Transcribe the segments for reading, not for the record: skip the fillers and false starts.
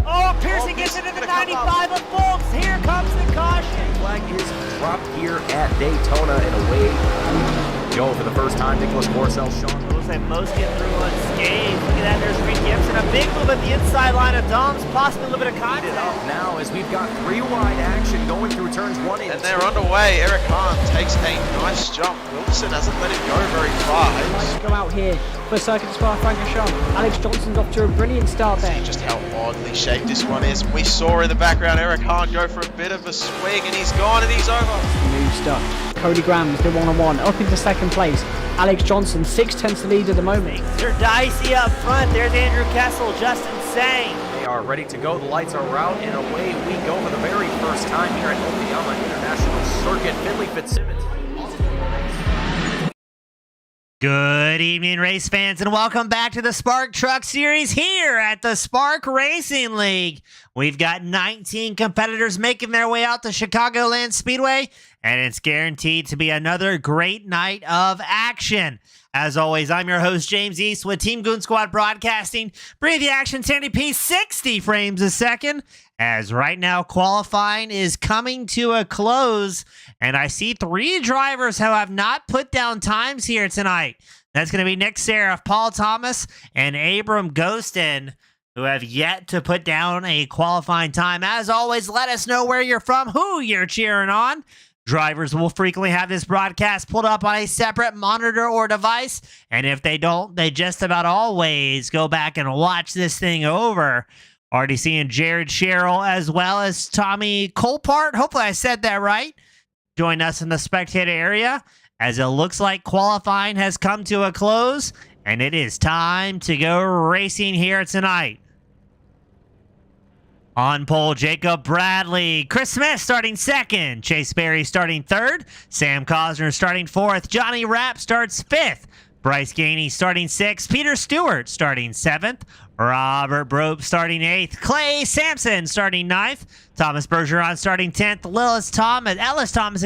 Oh, Pearson gets into the 95 of Fultz. Here comes the caution. Flag is dropped here at Daytona and away. Joe for the first time. Nicholas Morcel, Sean. Looks like most get through unscathed. Look at that. There's Reed Gibson. A big move at the inside line of Dom's. Possibly a little bit of contact. Now as we've got 3 wide action going through turns 1 and 2. And they're underway. Eric Hahn takes a nice jump. Wilson hasn't let him go very far. Go out here for Circuit Spa Francorchamps. Alex Johnson's off to a brilliant start there. Just how oddly shaped this one is. We saw in the background Eric Hahn go for a bit of a swing, and he's gone and he's over. New stuff. Cody Graham's the one-on-one up into second place. Alex Johnson 6/10 lead at the moment. They're dicey up front. There's Andrew Kessel, Justin Sang. They are ready to go. The lights are out and away we go for the very first time here at Okayama International Circuit. Finley Fitzsimmons. Good evening, race fans, and welcome back to the Spark Truck Series here at the Spark Racing League. We've got 19 competitors making their way out to Chicagoland Speedway, and it's guaranteed to be another great night of action. As always, I'm your host, James East, with Team Goon Squad Broadcasting, bringing the action 1080p 60 frames a second, as right now qualifying is coming to a close, and I see 3 drivers who have not put down times here tonight. That's going to be Nick Seraph, Paul Thomas, and Abram Ghostin, who have yet to put down a qualifying time. As always, let us know where you're from, who you're cheering on. Drivers will frequently have this broadcast pulled up on a separate monitor or device, and if they don't, they just about always go back and watch this thing over. Already seeing Jared Sherrill as well as Tommy Colpart. Hopefully I said that right. Join us in the spectator area as it looks like qualifying has come to a close, and it is time to go racing here tonight. On pole, Jacob Bradley. Chris Smith starting second. Chase Berry starting third. Sam Cosner starting fourth. Johnny Rapp starts fifth. Bryce Gainey starting sixth. Peter Stewart starting seventh. Robert Brope starting eighth. Clay Sampson starting ninth. Thomas Bergeron starting 10th. Ellis Thomas,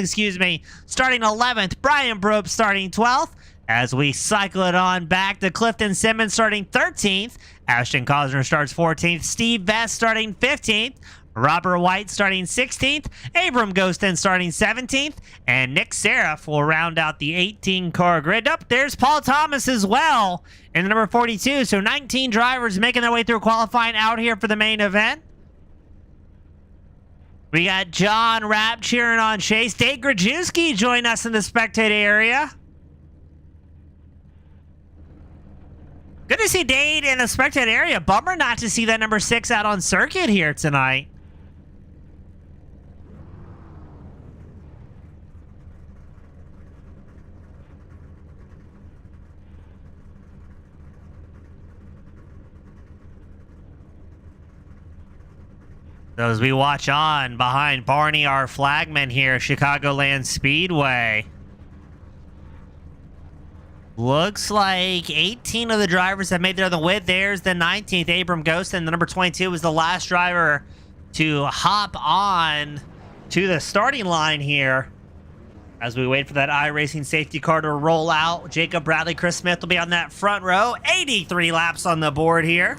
starting 11th. Brian Brope starting 12th. As we cycle it on back to Clifton Simmons starting 13th. Ashton Cosner starts 14th. Steve Vest starting 15th. Robert White starting 16th. Abram Ghostin starting 17th. And Nick Seraph will round out the 18-car grid. Up there's Paul Thomas as well in the number 42. So 19 drivers making their way through qualifying out here for the main event. We got John Rapp cheering on Chase. Dave Grajewski join us in the spectator area. Good to see Dade in the spectator area. Bummer not to see that number 6 out on circuit here tonight. So as we watch on behind Barney, our flagman here, Chicagoland Speedway. Looks like 18 of the drivers have made their way. There's the 19th, Abram Ghostin. The number 22 was the last driver to hop on to the starting line here. As we wait for that iRacing safety car to roll out, Jacob Bradley, Chris Smith will be on that front row. 83 laps on the board here.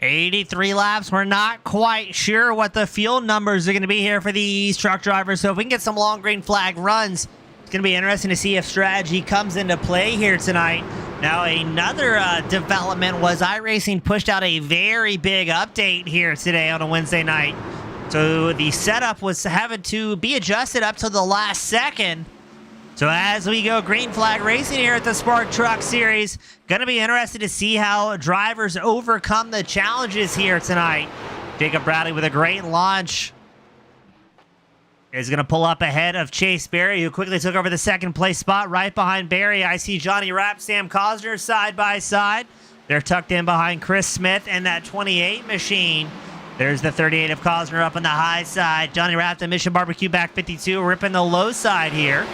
$83 laps. We're not quite sure what the field numbers are going to be here for these truck drivers. So if we can get some long green flag runs, it's going to be interesting to see if strategy comes into play here tonight. Now, another development was iRacing pushed out a very big update here today on a Wednesday night. So the setup was having to be adjusted up to the last second. So as we go green flag racing here at the Spark Truck Series, going to be interested to see how drivers overcome the challenges here tonight. Jacob Bradley with a great launch is going to pull up ahead of Chase Berry, who quickly took over the second place spot. Right behind Berry, I see Johnny Rapp, Sam Cosner side by side. They're tucked in behind Chris Smith and that 28 machine. There's the 38 of Cosner up on the high side. Johnny Rapp, the Mission Barbecue back 52, ripping the low side here.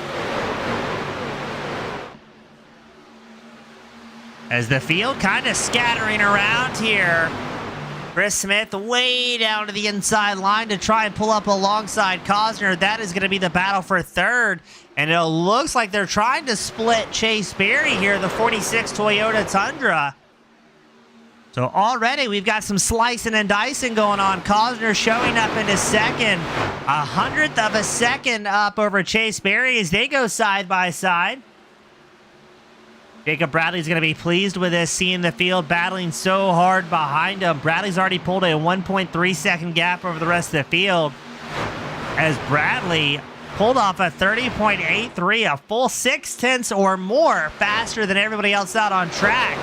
As the field kind of scattering around here. Chris Smith way down to the inside line to try and pull up alongside Cosner. That is going to be the battle for third. And it looks like they're trying to split Chase Berry here, the 46 Toyota Tundra. So already we've got some slicing and dicing going on. Cosner showing up into second. 100th of a second up over Chase Berry as they go side by side. Jacob Bradley's going to be pleased with this, seeing the field battling so hard behind him. Bradley's already pulled a 1.3 second gap over the rest of the field as Bradley pulled off a 30.83, a full 6/10 or more faster than everybody else out on track.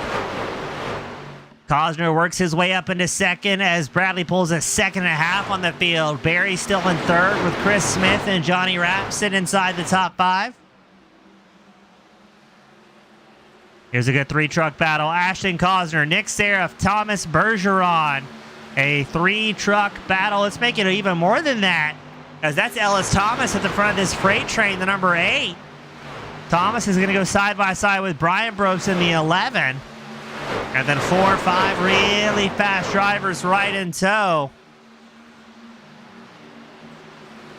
Cosner works his way up into second as Bradley pulls a second and a half on the field. Berry still in third with Chris Smith and Johnny Rapp sitting inside the top five. Here's a good three-truck battle. Ashton Cosner, Nick Seraph, Thomas Bergeron. A three-truck battle. Let's make it even more than that, as that's Ellis Thomas at the front of this freight train, the number 8. Thomas is going to go side by side with Brian Brobst in the 11. And then 4 or 5 really fast drivers right in tow.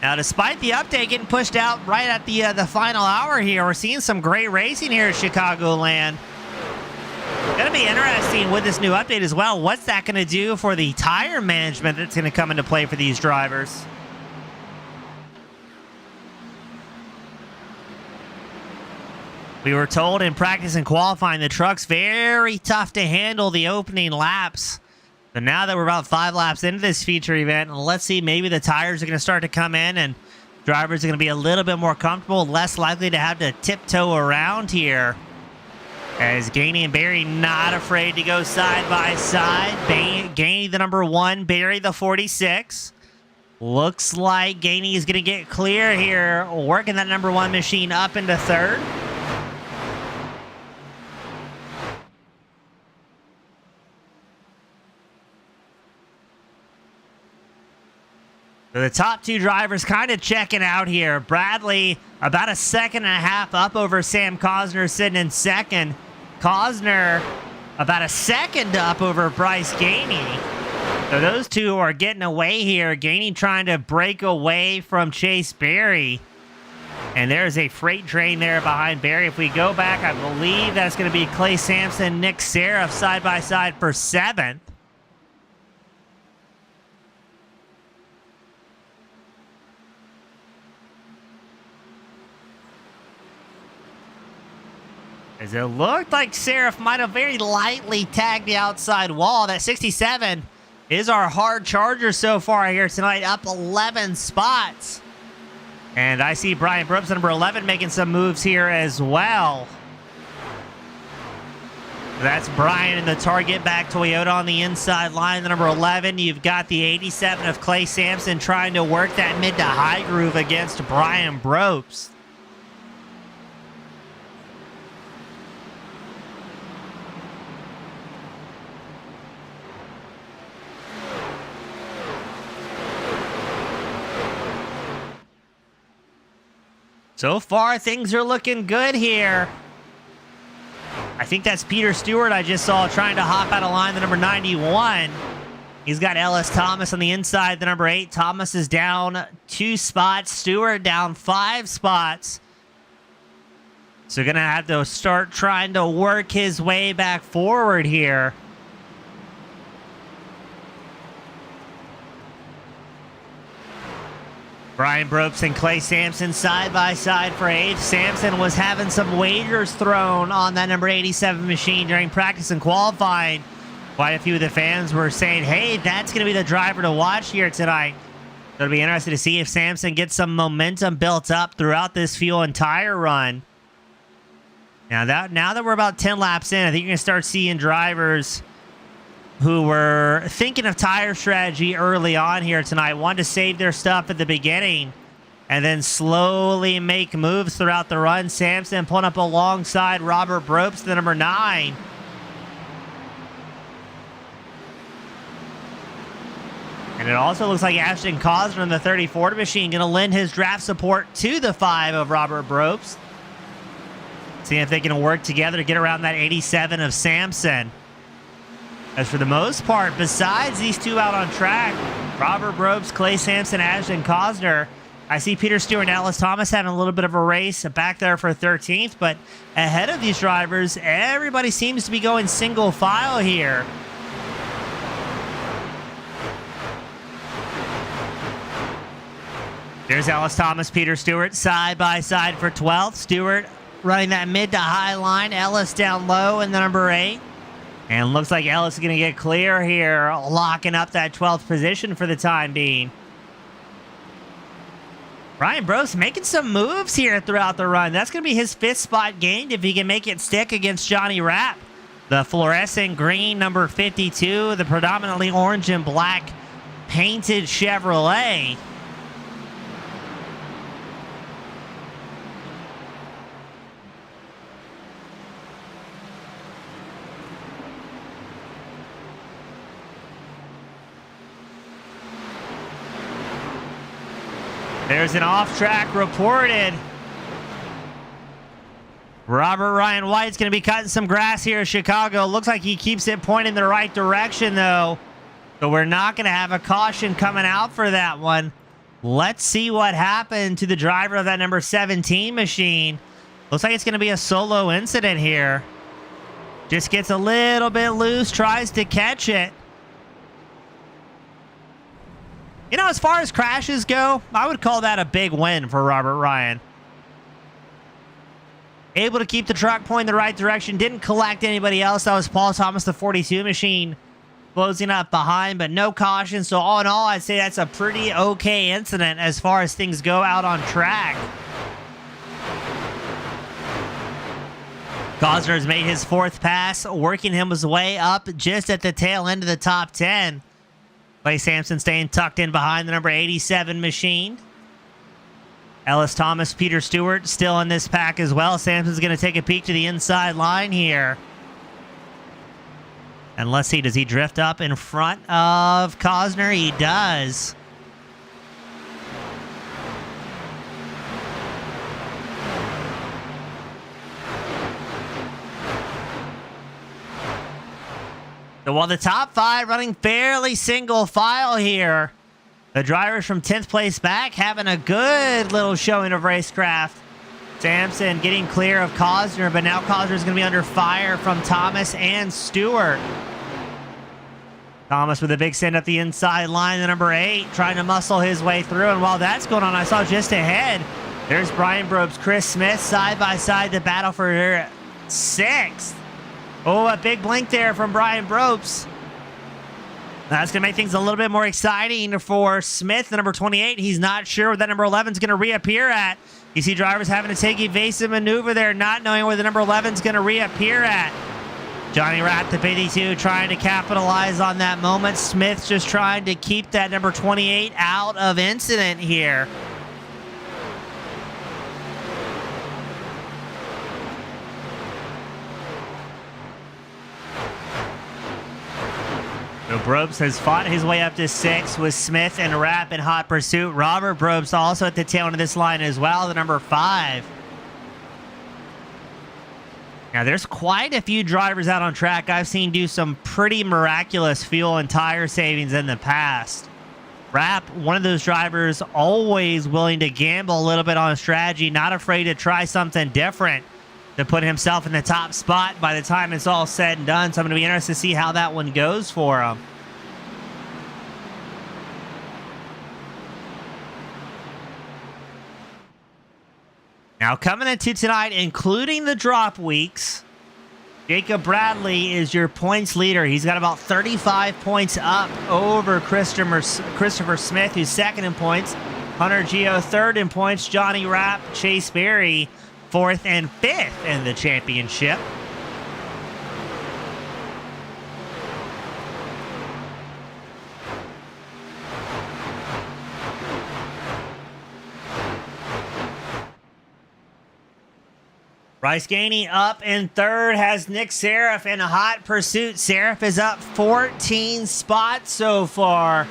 Now, despite the update getting pushed out right at the final hour here, we're seeing some great racing here at Chicagoland. Going to be interesting with this new update as well. What's that going to do for the tire management that's going to come into play for these drivers? We were told in practice and qualifying the truck's very tough to handle the opening laps. But now that we're about 5 laps into this feature event, let's see, maybe the tires are going to start to come in and drivers are going to be a little bit more comfortable, less likely to have to tiptoe around here. As Gainey and Berry not afraid to go side by side. Gainey the number 1, Berry the 46. Looks like Gainey is going to get clear here, working that number 1 machine up into third. So the top 2 drivers kind of checking out here. Bradley about a second and a half up over Sam Cosner sitting in second. Cosner about a second up over Bryce Gainey. So those two are getting away here. Gainey trying to break away from Chase Berry. And there's a freight train there behind Berry. If we go back, I believe that's going to be Clay Sampson, Nick Seraph side by side for 7th. As it looked like Seraph might have very lightly tagged the outside wall. That 67 is our hard charger so far here tonight, up 11 spots. And I see Brian Brobst, number 11, making some moves here as well. That's Brian in the Target back Toyota on the inside line, the number 11. You've got the 87 of Clay Sampson trying to work that mid to high groove against Brian Brobst. So far, things are looking good here. I think that's Peter Stewart I just saw trying to hop out of line, the number 91. He's got Ellis Thomas on the inside, the number 8. Thomas is down 2 spots. Stewart down 5 spots. So going to have to start trying to work his way back forward here. Brian Brooks and Clay Sampson side by side for 8th. Sampson was having some wagers thrown on that number 87 machine during practice and qualifying. Quite a few of the fans were saying, hey, that's going to be the driver to watch here tonight. So it'll be interesting to see if Sampson gets some momentum built up throughout this fuel and tire run. Now that we're about 10 laps in, I think you're going to start seeing drivers who were thinking of tire strategy early on here tonight, wanted to save their stuff at the beginning and then slowly make moves throughout the run. Sampson pulling up alongside Robert Brobst, the number 9. And it also looks like Ashton Cosner in the 30 Ford machine going to lend his draft support to the 5 of Robert Brobst. Seeing if they can work together to get around that 87 of Sampson. As for the most part, besides these two out on track, Robert Brobst, Clay Sampson, Ashton Cosner, I see Peter Stewart and Ellis Thomas having a little bit of a race back there for 13th, but ahead of these drivers, everybody seems to be going single file here. There's Ellis Thomas, Peter Stewart, side by side for 12th. Stewart running that mid to high line, Ellis down low in the number 8. And looks like Ellis is going to get clear here, locking up that 12th position for the time being. Brian Brobst making some moves here throughout the run. That's going to be his 5th spot gained if he can make it stick against Johnny Rapp. The fluorescent green number 52, the predominantly orange and black painted Chevrolet. There's an off-track reported. Robert Ryan White's going to be cutting some grass here in Chicago. Looks like he keeps it pointing the right direction, though. So we're not going to have a caution coming out for that one. Let's see what happened to the driver of that number 17 machine. Looks like it's going to be a solo incident here. Just gets a little bit loose, tries to catch it. You know, as far as crashes go, I would call that a big win for Robert Ryan. Able to keep the truck pointing the right direction. Didn't collect anybody else. That was Paul Thomas, the 42 machine, closing up behind, but no caution. So all in all, I'd say that's a pretty okay incident as far as things go out on track. Cosner's made his 4th pass, working his way up just at the tail end of the top 10. Clay Sampson staying tucked in behind the number 87 machine. Ellis Thomas, Peter Stewart still in this pack as well. Sampson's going to take a peek to the inside line here. And let's see, does he drift up in front of Cosner? He does. So while the top 5 running fairly single file here, the drivers from 10th place back having a good little showing of racecraft. Sampson getting clear of Cosner, but now Cosner's going to be under fire from Thomas and Stewart. Thomas with a big send up the inside line, the number 8, trying to muscle his way through. And while that's going on, I saw just ahead, there's Brian Brobst, Chris Smith, side by side, the battle for 6th. Oh, a big blink there from Brian Brobst. That's going to make things a little bit more exciting for Smith, the number 28. He's not sure where that number 11 is going to reappear at. You see drivers having to take evasive maneuver there, not knowing where the number 11 is going to reappear at. Johnny Rapp, the 52, trying to capitalize on that moment. Smith's just trying to keep that number 28 out of incident here. So Brobst has fought his way up to 6 with Smith and Rapp in hot pursuit. Robert Brobst also at the tail end of this line as well, the number 5. Now, there's quite a few drivers out on track I've seen do some pretty miraculous fuel and tire savings in the past. Rapp, one of those drivers, always willing to gamble a little bit on strategy, not afraid to try something different to put himself in the top spot by the time it's all said and done. So I'm going to be interested to see how that one goes for him. Now coming into tonight, including the drop weeks, Jacob Bradley is your points leader. He's got about 35 points up over Christopher Smith, who's second in points. Hunter Gio third in points. Johnny Rapp, Chase Berry fourth and fifth in the championship. Bryce Gainey up in third, has Nick Seraph in a hot pursuit. Seraph is up 14 spots so far.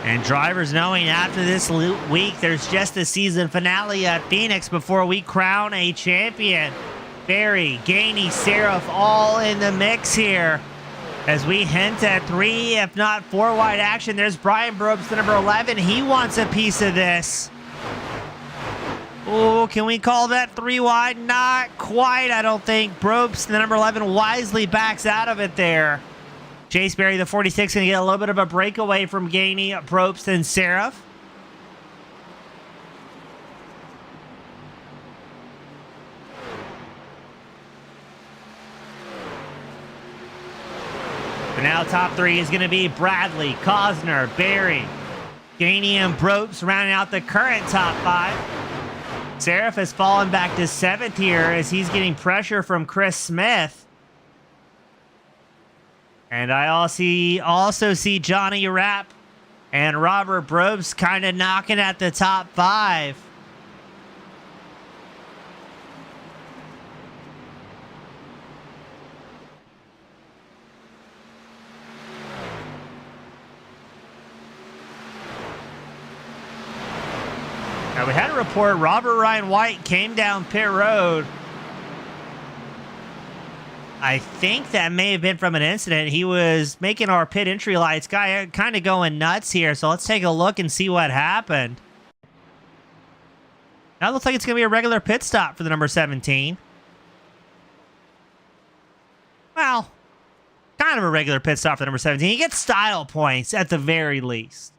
And drivers knowing after this week, there's just a season finale at Phoenix before we crown a champion. Berry, Gainey, Seraph all in the mix here. As we hint at 3, if not 4 wide action, there's Brian Brobst, the number 11. He wants a piece of this. Oh, can we call that 3 wide? Not quite, I don't think. Brobst, the number 11, wisely backs out of it there. Chase Berry, the 46, going to get a little bit of a breakaway from Gainey, Brobst, and Seraph. But now top 3 is going to be Bradley, Cosner, Berry, Gainey, and Brobst rounding out the current top 5. Seraph has fallen back to 7th here as he's getting pressure from Chris Smith. And I also see Johnny Rapp and Robert Brobst kind of knocking at the top 5. Now, we had a report Robert Ryan White came down pit road. I think that may have been from an incident. He was making our pit entry lights kind of going nuts here. So let's take a look and see what happened. Now it looks like it's going to be a regular pit stop for the number 17. Well, kind of a regular pit stop for the number 17. He gets style points at the very least.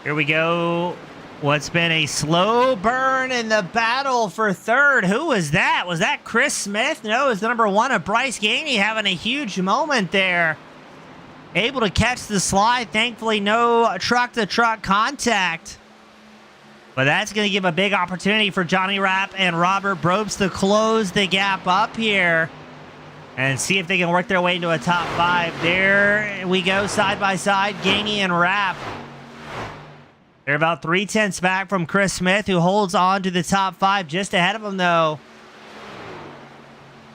Here we go. What's been a slow burn in the battle for third. Who was that? Was that Chris Smith? No, it was the number 1 of Bryce Gainey having a huge moment there. Able to catch the slide. Thankfully, no truck-to-truck contact. But that's going to give a big opportunity for Johnny Rapp and Robert Brobst to close the gap up here and see if they can work their way into a top 5. There we go, side by side, Gainey and Rapp. They're about 3/10 back from Chris Smith, who holds on to the top 5. Just ahead of him, though,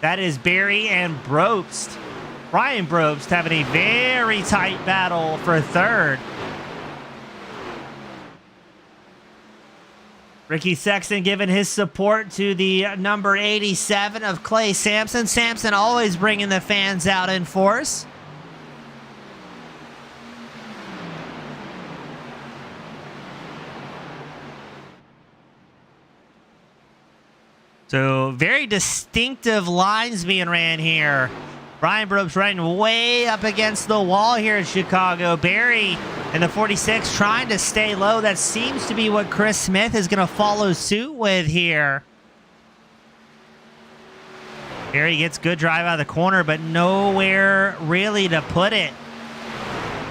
that is Berry and Brobst. Brian Brobst having a very tight battle for third. Ricky Sexton giving his support to the number 87 of Clay Sampson. Sampson always bringing the fans out in force. So very distinctive lines being ran here. Brian Brobst running way up against the wall here in Chicago. Berry and the 46 trying to stay low. That seems to be what Chris Smith is going to follow suit with here. Berry gets good drive out of the corner, but nowhere really to put it.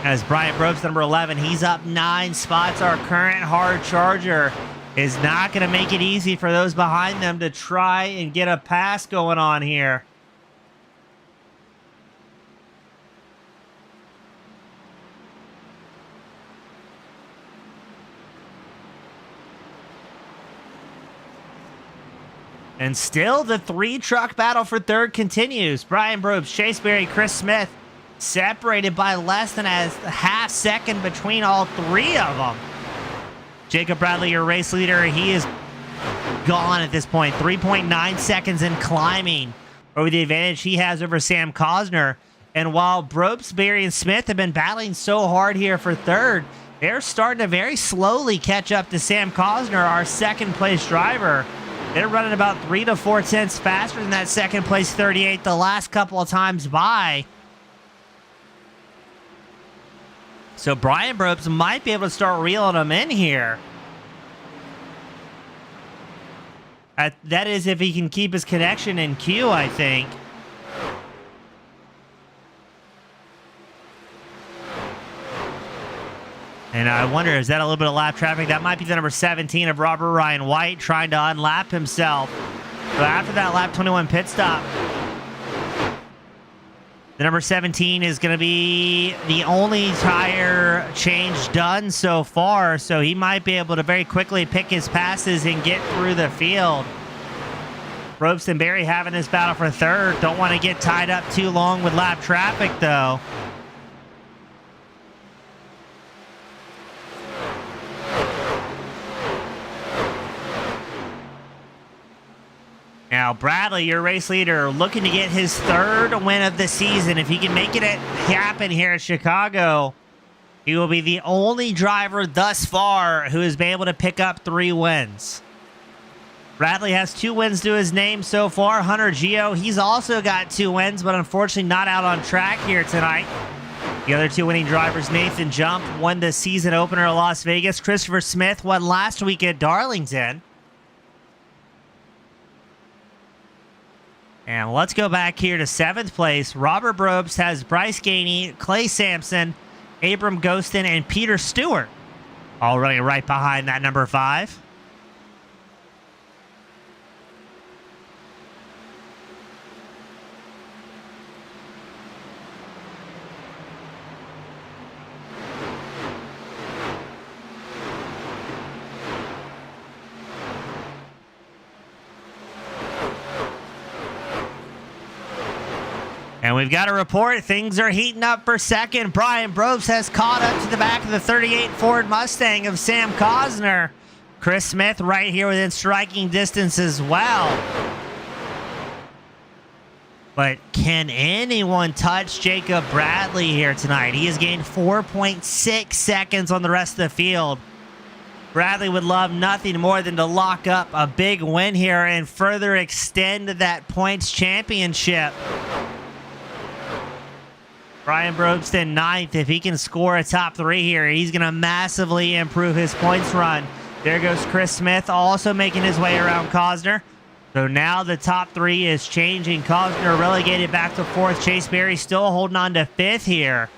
As Brian Brobst, number 11, he's up 9 spots. Our current hard charger is not going to make it easy for those behind them to try and get a pass going on here. And still the 3-truck battle for third continues. Brian Brobst, Chase Berry, Chris Smith separated by less than a half second between all 3 of them. Jacob Bradley, your race leader, he is gone at this point. 3.9 seconds in climbing over the advantage he has over Sam Cosner. And while Brobst, Berry, and Smith have been battling so hard here for third, They're starting to very slowly catch up to Sam Cosner, our second place driver. They're running about 3 to 4 tenths faster than that second place 38 the last couple of times by. So Brian Brobst might be able to start reeling them in here. That is if he can keep his connection in Q, I think. And I wonder, is that a little bit of lap traffic? That might be the number 17 of Robert Ryan White trying to unlap himself. So after that lap 21 pit stop, the number 17 is going to be the only tire change done so far. So he might be able to very quickly pick his passes and get through the field. Brobst and Berry having this battle for third. Don't want to get tied up too long with lap traffic, though. Now, Bradley, your race leader, looking to get his third win of the season. If he can make it happen here at Chicago, he will be the only driver thus far who has been able to pick up 3 wins. Bradley has 2 wins to his name so far. Hunter Gio, he's also got 2 wins, but unfortunately not out on track here tonight. The other 2 winning drivers, Nathan Jump, won the season opener at Las Vegas. Christopher Smith won last week at Darlington. And let's go back here to 7th place. Robert Brobst has Bryce Gainey, Clay Sampson, Abram Ghostin, and Peter Stewart, all running right behind that number 5. And we've got a report. Things are heating up for second. Brian Brobst has caught up to the back of the 38 Ford Mustang of Sam Cosner. Chris Smith right here within striking distance as well. But can anyone touch Jacob Bradley here tonight? He has gained 4.6 seconds on the rest of the field. Bradley would love nothing more than to lock up a big win here and further extend that points championship. Brian Brobst in 9th. If he can score a top 3 here, he's going to massively improve his points run. There goes Chris Smith, also making his way around Cosner. So now the top 3 is changing. Cosner relegated back to 4th. Chase Berry still holding on to 5th here.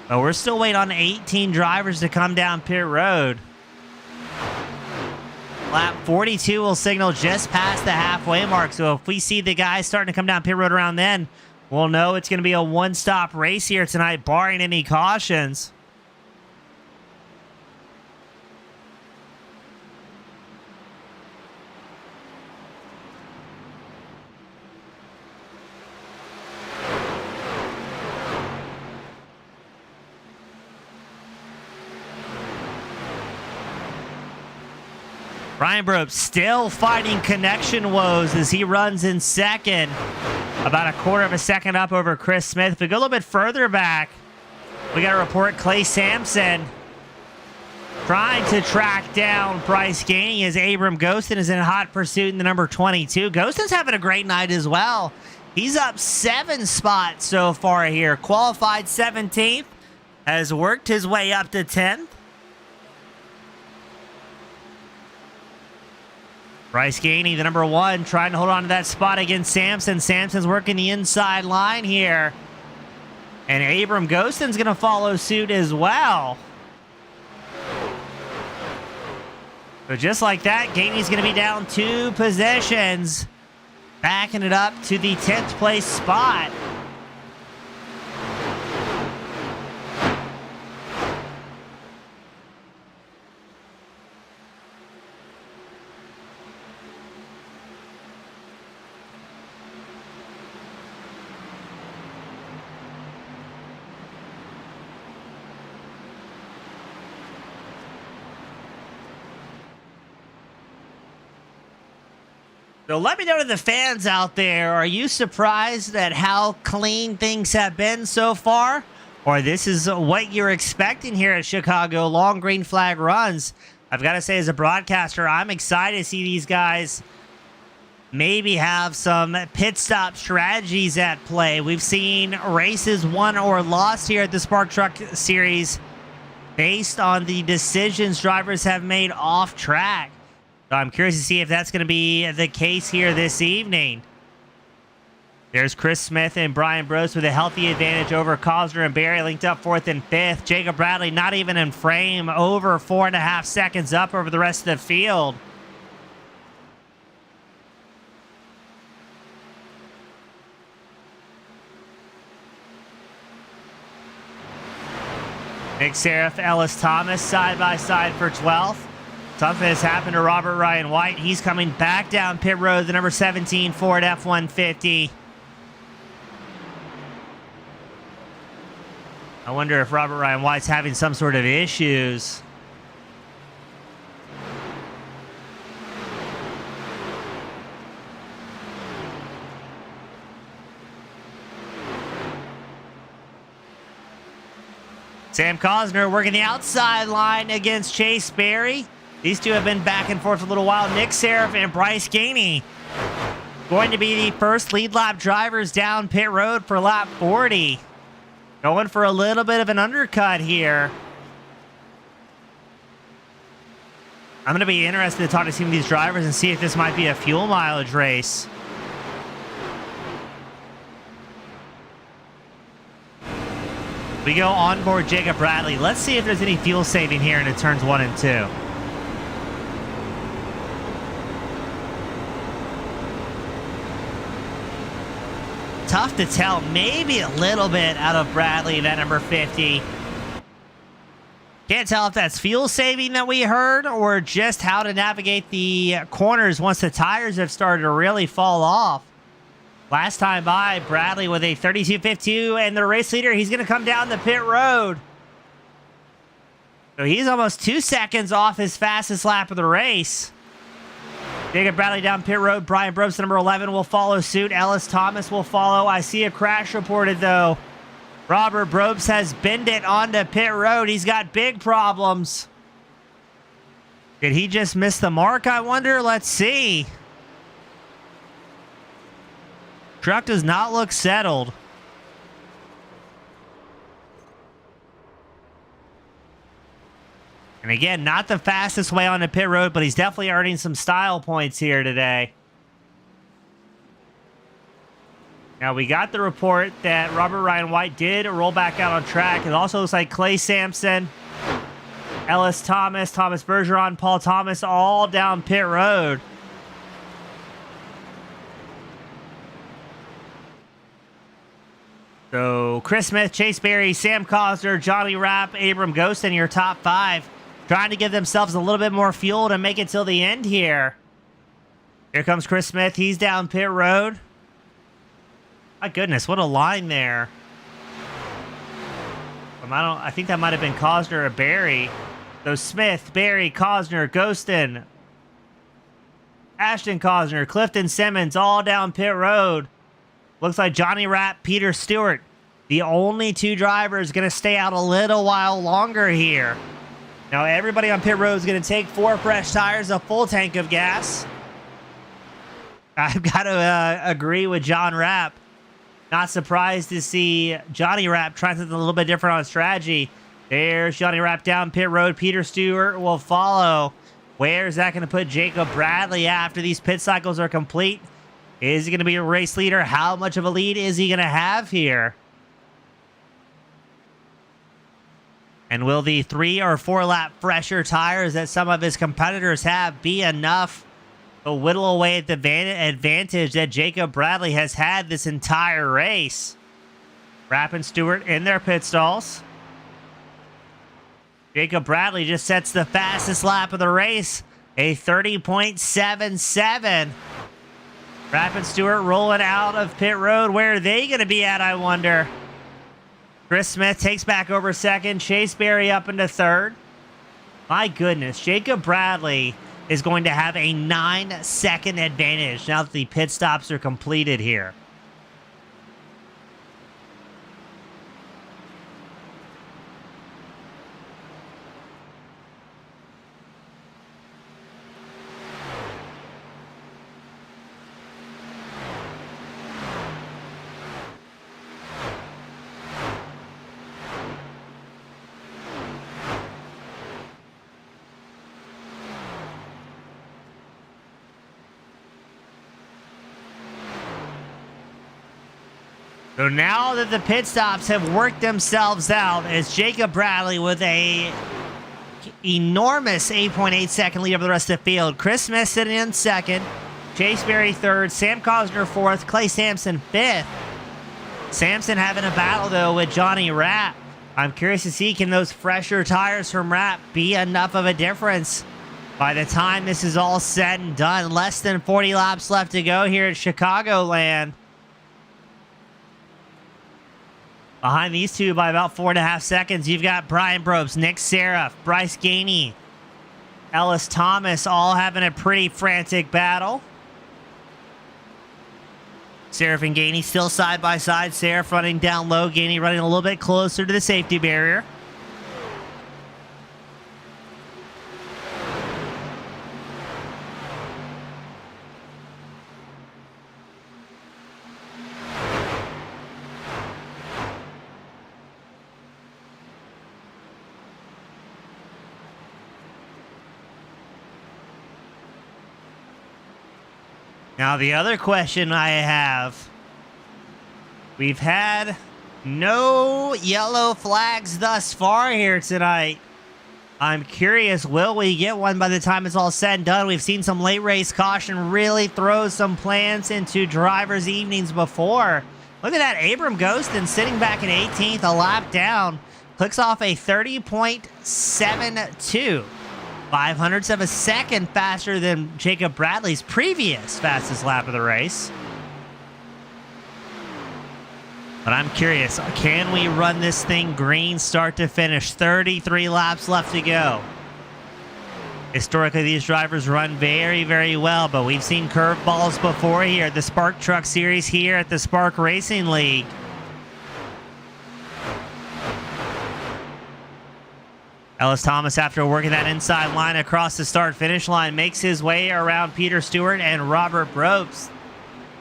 But we're still waiting on 18 drivers to come down pit road. Lap 42 will signal just past the halfway mark. So if we see the guys starting to come down pit road around then, we'll know it's going to be a one-stop race here tonight, barring any cautions. Brian Brobst still fighting connection woes as he runs in second. About 1/4 of a second up over Chris Smith. If we go a little bit further back, we got to report Clay Sampson trying to track down Bryce Gainey as Abram Ghostin is in hot pursuit in the number 22. Ghostin's having a great night as well. He's up 7 spots so far here. Qualified 17th, has worked his way up to 10th. Bryce Gainey, the number 1, trying to hold on to that spot against Sampson. Sampson's working the inside line here. And Abram Ghostin's going to follow suit as well. So just like that, Gainey's going to be down 2 positions, backing it up to the 10th place spot. So let me know to the fans out there, are you surprised at how clean things have been so far? or this is what you're expecting here at Chicago. Long green flag runs. I've got to say, as a broadcaster, I'm excited to see these guys maybe have some pit stop strategies at play. We've seen races won or lost here at the Spark Truck Series based on the decisions drivers have made off track. So I'm curious to see if that's going to be the case here this evening. There's Chris Smith and Brian Brose with a healthy advantage over Cosner and Barry, linked up 4th and 5th. Jacob Bradley not even in frame, over 4.5 seconds up over the rest of the field. Nick Seraph, Ellis Thomas side by side for 12th. Something has happened to Robert Ryan White. He's coming back down pit road, the number 17 Ford F-150. I wonder if Robert Ryan White's having some sort of issues. Sam Cosner working the outside line against Chase Berry. These two have been back and forth a little while. Nick Seraph and Bryce Gainey going to be the first lead lap drivers down pit road for lap 40. Going for a little bit of an undercut here. I'm going to be interested to talk to some of these drivers and see if this might be a fuel mileage race. We go on board Jacob Bradley. Let's see if there's any fuel saving here into turns 1 and 2. Tough to tell. Maybe a little bit out of Bradley, that number 50. Can't tell if that's fuel saving that we heard or just how to navigate the corners once the tires have started to really fall off. Last time by, Bradley with a 32.52 and the race leader, he's going to come down the pit road. So he's almost 2 seconds off his fastest lap of the race. Jacob Bradley down pit road. Brian Brobst, number 11, will follow suit. Ellis Thomas will follow. I see a crash reported, though. Robert Brobst has binned it onto pit road. He's got big problems. Did he just miss the mark, I wonder? Let's see. Truck does not look settled. And again, not the fastest way on the pit road, but he's definitely earning some style points here today. Now, we got the report that Robert Ryan White did roll back out on track. It also looks like Clay Sampson, Ellis Thomas, Thomas Bergeron, Paul Thomas, all down pit road. So, Chris Smith, Chase Berry, Sam Cosner, Johnny Rapp, Abram Ghost in your top 5. Trying to give themselves a little bit more fuel to make it till the end here. Here comes Chris Smith. He's down pit road. My goodness, what a line there. I think that might have been Cosner or Berry. So Smith, Berry, Cosner, Ghostin, Ashton Cosner, Clifton Simmons, all down pit road. Looks like Johnny Rapp, Peter Stewart, the only 2 drivers going to stay out a little while longer here. Now, everybody on pit road is going to take 4 fresh tires, a full tank of gas. I've got to agree with John Rapp. Not surprised to see Johnny Rapp trying something a little bit different on strategy. There's Johnny Rapp down pit road. Peter Stewart will follow. Where is that going to put Jacob Bradley after these pit cycles are complete? Is he going to be a race leader? How much of a lead is he going to have here? And will the 3 or 4 lap fresher tires that some of his competitors have be enough to whittle away at the advantage that Jacob Bradley has had this entire race? Rapp and Stewart in their pit stalls. Jacob Bradley just sets the fastest lap of the race, a 30.77. Rapp and Stewart rolling out of pit road. Where are they going to be at, I wonder? Chris Smith takes back over second. Chase Berry up into third. My goodness, Jacob Bradley is going to have a 9-second advantage now that the pit stops are completed here. So now that the pit stops have worked themselves out, it's Jacob Bradley with a enormous 8.8 second lead over the rest of the field. Chris Smith sitting in second, Chase Berry third, Sam Cosner fourth, Clay Sampson fifth. Sampson having a battle though with Johnny Rapp. I'm curious to see, can those fresher tires from Rapp be enough of a difference by the time this is all said and done? Less than 40 laps left to go here at Chicagoland. Behind these two by about 4.5 seconds, you've got Brian Probst, Nick Seraph, Bryce Gainey, Ellis Thomas all having a pretty frantic battle. Seraph and Gainey still side by side. Seraph running down low, Gainey running a little bit closer to the safety barrier. Now, the other question I have, we've had no yellow flags thus far here tonight. I'm curious, will we get one by the time it's all said and done? We've seen some late race caution really throw some plans into drivers' evenings before. Look at that, Abram Ghostin sitting back in 18th, a lap down, clicks off a 30.72. 500ths of a second faster than Jacob Bradley's previous fastest lap of the race. But I'm curious, can we run this thing green start to finish? 33 laps left to go. Historically, these drivers run very, very well, but we've seen curveballs before here at the Spark Truck Series here at the Spark Racing League. Ellis Thomas, after working that inside line across the start-finish line, makes his way around Peter Stewart and Robert Probst.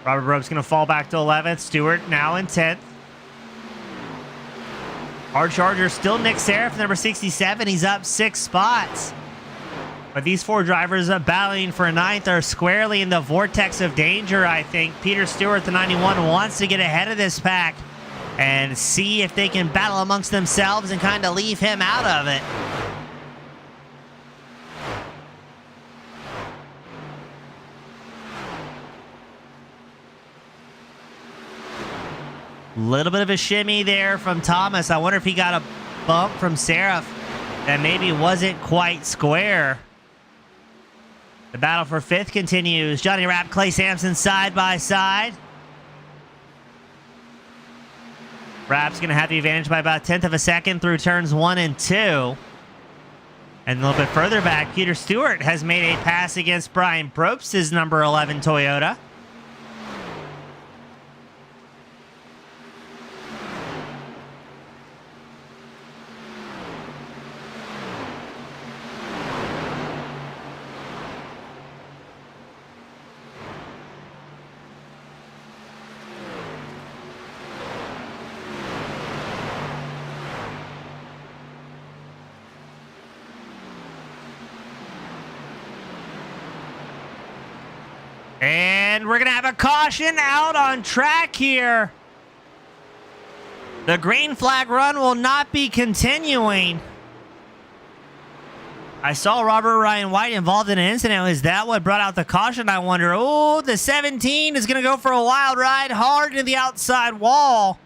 Robert Probst going to fall back to 11th. Stewart now in 10th. Hard Charger still Nick Seraph, number 67. He's up 6 spots. But these four drivers battling for 9th are squarely in the vortex of danger, I think. Peter Stewart, the 91, wants to get ahead of this pack and see if they can battle amongst themselves and kind of leave him out of it. Little bit of a shimmy there from Thomas. I wonder if he got a bump from Seraph that maybe wasn't quite square. The battle for 5th continues. Johnny Rapp, Clay Sampson side by side. Rapp's going to have the advantage by about 1/10 of a second through turns 1 and 2. And a little bit further back, Peter Stewart has made a pass against Brian Probst, his number 11 Toyota. And we're going to have a caution out on track here. The green flag run will not be continuing. I saw Robert Ryan White involved in an incident. Is that what brought out the caution? I wonder. Oh, the 17 is going to go for a wild ride hard into the outside wall.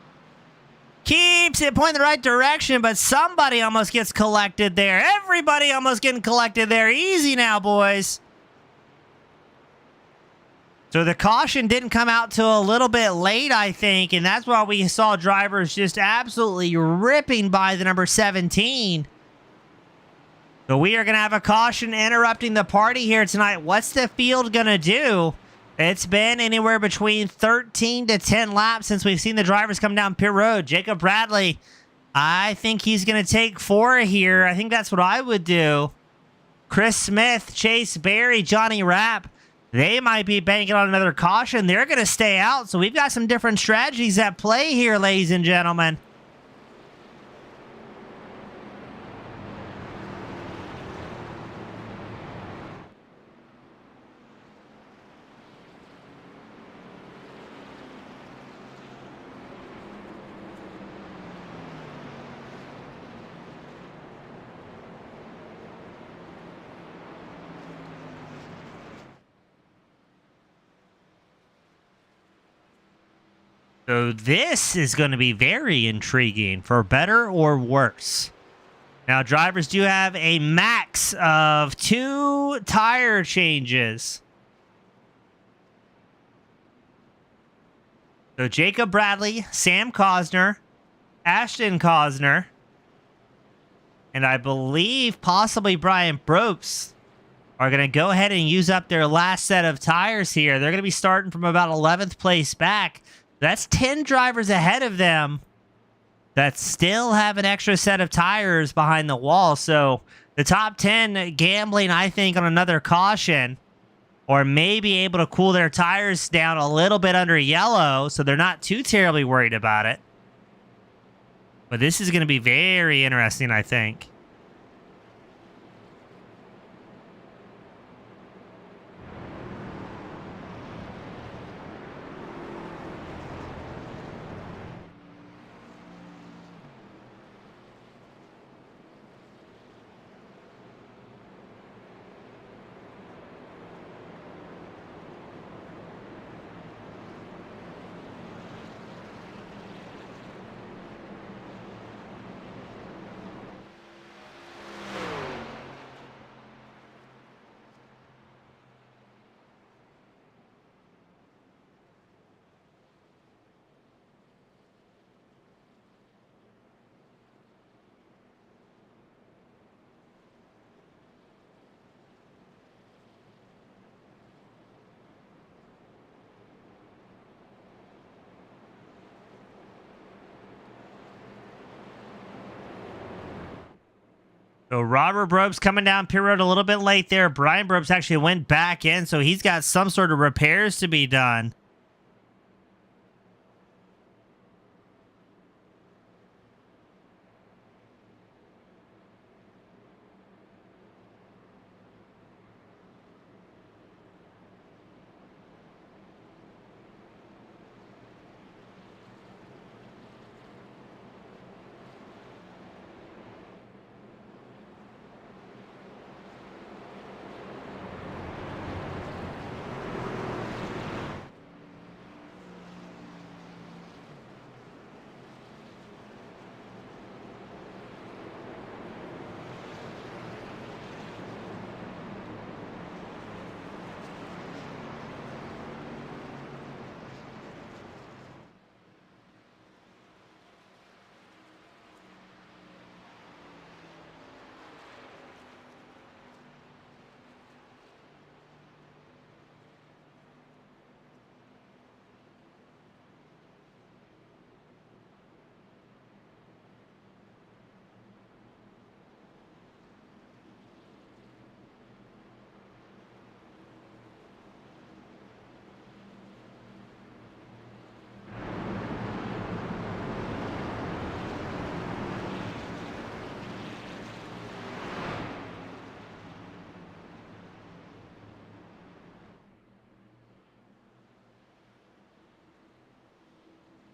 Keeps it pointing the right direction, but somebody almost gets collected there. Everybody almost getting collected there. Easy now, boys. So the caution didn't come out till a little bit late, I think, and that's why we saw drivers just absolutely ripping by the number 17. So we are going to have a caution interrupting the party here tonight. What's the field going to do? It's been anywhere between 13 to 10 laps since we've seen the drivers come down pit road. Jacob Bradley, I think he's going to take 4 here. I think that's what I would do. Chris Smith, Chase Berry, Johnny Rapp. They might be banking on another caution. They're going to stay out. So we've got some different strategies at play here, ladies and gentlemen. So this is going to be very intriguing, for better or worse. Now, drivers do have a max of 2 tire changes. So Jacob Bradley, Sam Cosner, Ashton Cosner, and I believe possibly Brian Brooks are going to go ahead and use up their last set of tires here. They're going to be starting from about 11th place back. That's 10 drivers ahead of them that still have an extra set of tires behind the wall. So the top 10 gambling, I think, on another caution, or maybe able to cool their tires down a little bit under yellow, so they're not too terribly worried about it. But this is going to be very interesting, I think. So Robert Brobst coming down pit road a little bit late there. Brian Brobst actually went back in, so he's got some sort of repairs to be done.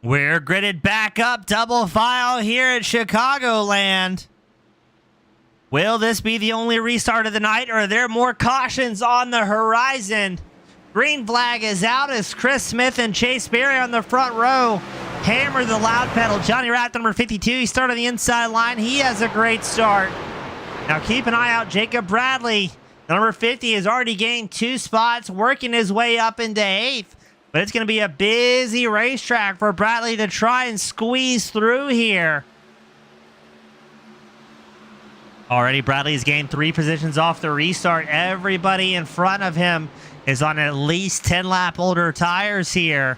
We're gridded back up, double file here at Chicagoland. Will this be the only restart of the night, or are there more cautions on the horizon? Green flag is out as Chris Smith and Chase Berry on the front row hammer the loud pedal. Johnny Rath, number 52, he started on the inside line. He has a great start. Now keep an eye out. Jacob Bradley, number 50, has already gained 2 spots, working his way up into 8th. But it's going to be a busy racetrack for Bradley to try and squeeze through here. Already Bradley has gained 3 positions off the restart. Everybody in front of him is on at least 10 lap older tires here.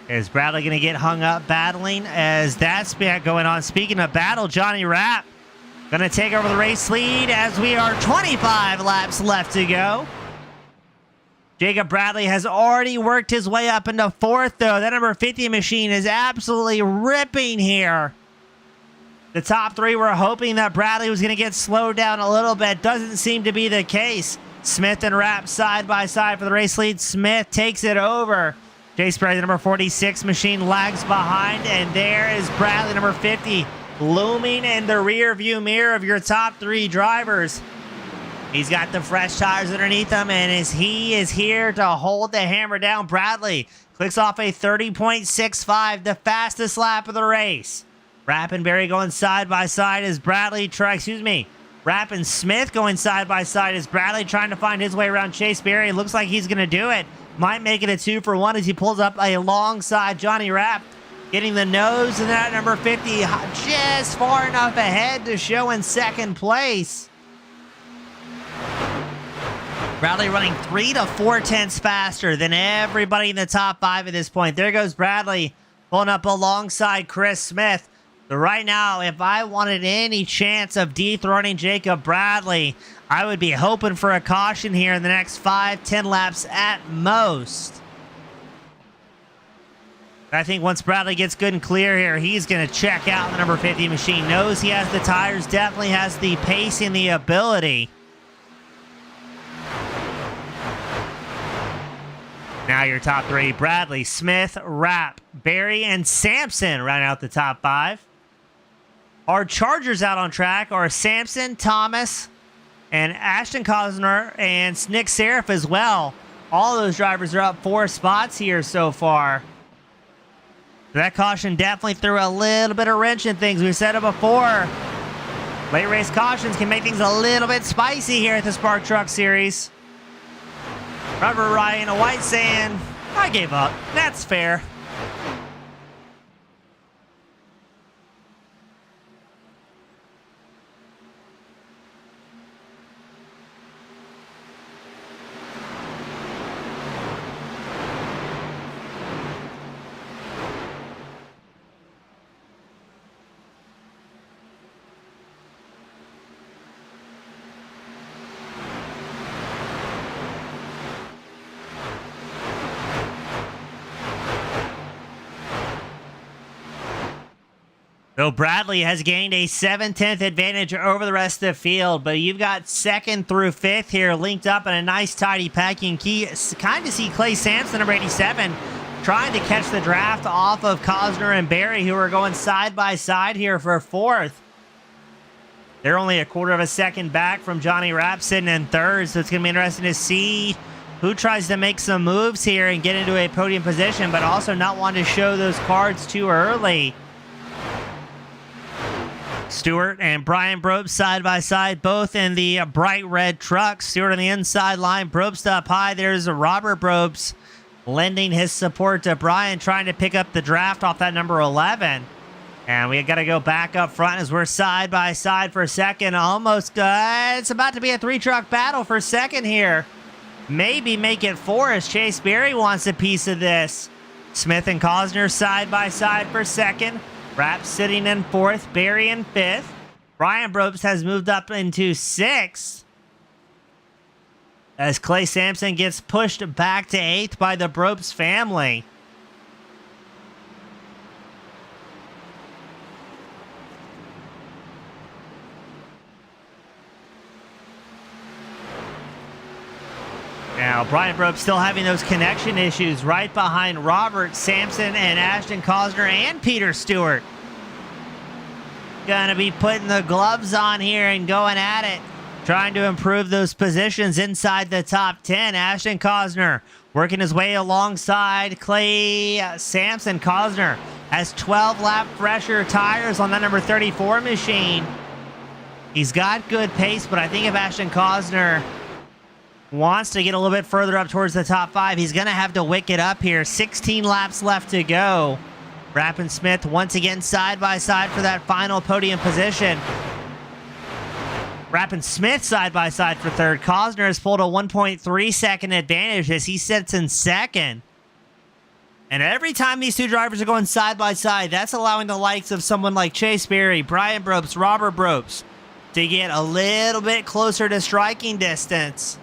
Is Bradley going to get hung up battling as that's going on? Speaking of battle, Johnny Rapp going to take over the race lead as we are 25 laps left to go. Jacob Bradley has already worked his way up into 4th, though. That number 50 machine is absolutely ripping here. The top 3 were hoping that Bradley was going to get slowed down a little bit. Doesn't seem to be the case. Smith and Rapp side by side for the race lead. Smith takes it over. Chase Berry, the number 46 machine, lags behind, and there is Bradley, number 50, looming in the rear view mirror of your top 3 drivers. He's got the fresh tires underneath him, and he is here to hold the hammer down. Bradley Clicks off a 30.65, the fastest lap of the race. Rapp and Berry going side by side as Rapp and Smith going side by side as Bradley trying to find his way around Chase Berry. It looks like he's going to do it. Might make it a 2-for-1 as he pulls up alongside Johnny Rapp. Getting the nose in that number 50 just far enough ahead to show in second place. Bradley running 3 to 4 tenths faster than everybody in the top 5 at this point. There goes Bradley pulling up alongside Chris Smith. So right now, if I wanted any chance of dethroning Jacob Bradley, I would be hoping for a caution here in the next 5-10 laps at most. I think once Bradley gets good and clear here, he's going to check out the number 50 machine. Knows he has the tires, definitely has the pace and the ability. Now your top 3, Bradley, Smith, Rapp, Berry, and Sampson round out the top 5. Our Chargers out on track are Sampson, Thomas, and Ashton Cosner, and Nick Seraph as well. All those drivers are up 4 spots here so far. That caution definitely threw a little bit of wrench in things. We've said it before. Late race cautions can make things a little bit spicy here at the Spark Truck Series. Robert Ryan, a white saying, I gave up. That's fair. So Bradley has gained a 7/10 advantage over the rest of the field, but you've got 2nd through 5th here linked up in a nice tidy packing key. Kind of see Clay Sampson, number 87, trying to catch the draft off of Cosner and Berry, who are going side by side here for 4th. They're only a 1/4 of a second back from Johnny Rapp sitting in 3rd, so it's going to be interesting to see who tries to make some moves here and get into a podium position, but also not want to show those cards too early. Stewart and Brian Probst side by side, both in the bright red trucks. Stewart on the inside line, Probst up high. There's Robert Probst lending his support to Brian, trying to pick up the draft off that number 11. And we got to go back up front as we're side by side for 2nd. Almost, it's about to be a 3-truck battle for 2nd here. Maybe make it 4 as Chase Berry wants a piece of this. Smith and Cosner side by side for 2nd. Rapp sitting in 4th, Berry in 5th. Brian Probst has moved up into 6th as Clay Sampson gets pushed back to 8th by the Probst family. Now, Brian Probst still having those connection issues right behind Robert, Sampson, and Ashton Cosner, and Peter Stewart. Gonna be putting the gloves on here and going at it, trying to improve those positions inside the top 10. Ashton Cosner working his way alongside Clay Sampson. Cosner has 12 lap fresher tires on that number 34 machine. He's got good pace, but I think if Ashton Cosner wants to get a little bit further up towards the top 5, he's going to have to wick it up here. 16 laps left to go. Rapp and Smith once again side by side for that final podium position. Rapp and Smith side by side for 3rd. Cosner has pulled a 1.3 second advantage as he sits in 2nd. And every time these two drivers are going side by side, that's allowing the likes of someone like Chase Berry, Brian Probst, Robert Probst to get a little bit closer to striking distance.